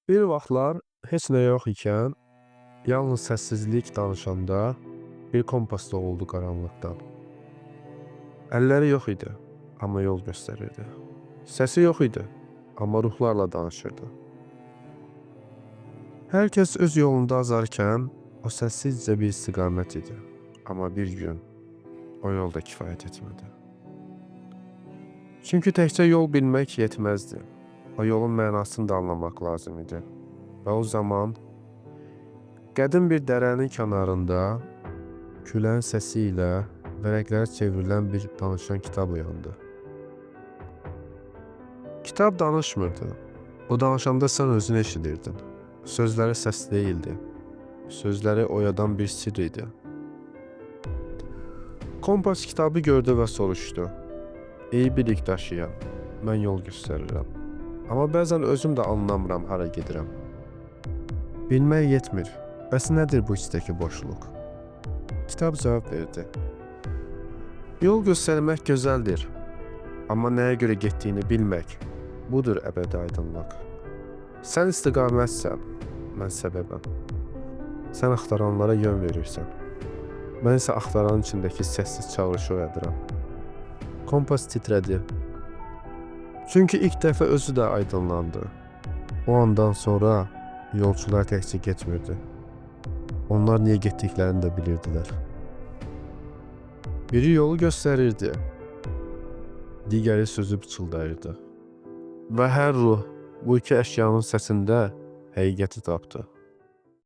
Bir vaxtlar heç nə yox ikən, yalnız səssizlik danışanda bir kompas doğuldu qaranlıqdan. Əlləri yox idi, amma yol göstərirdi. Səsi yox idi, amma ruhlarla danışırdı. Hər kəs öz yolunda azarkən, o səssizcə bir istiqamət idi. Amma bir gün o yol da kifayət etmədi. Çünki təkcə yol bilmək yetməzdi. O yolun mənasını da anlamaq lazım idi. Və o zaman qədim bir dərənin kənarında küləyin səsi ilə vərəqlərə çevrilən bir danışan kitab uyandı. Kitab danışmırdı. O danışanda sən özünü eşidirdin. Sözləri səs deyildi. Sözləri oyadan bir sirr idi. Kompas kitabı gördü və soruşdu. Ey bilik daşıyan, mən yol göstərirəm. Amma bəzən özüm də anlamıram hara gedirəm. Bilmək yetmir. Bəs nədir bu içdəki boşluq? Kitab cavab verdi. Yol göstərmək gözəldir. Amma nəyə görə getdiyini bilmək, budur əbədi aydınlıq. Sən istiqamətsən, mən səbəbəm. Sən axtaranlara yön verirsən. Mən isə axtaranın içindəki səssiz çağırışı oyadıram. Kompas titrədi. Çünki ilk dəfə özü də aydınlandı. O andan sonra yolçular təkcə getmirdi. Onlar niyə getdiklərini də bilirdilər. Biri yolu göstərirdi. Digəri sözü pıçıldayırdı. Və hər ruh bu iki əşyanın səsində həqiqəti tapdı.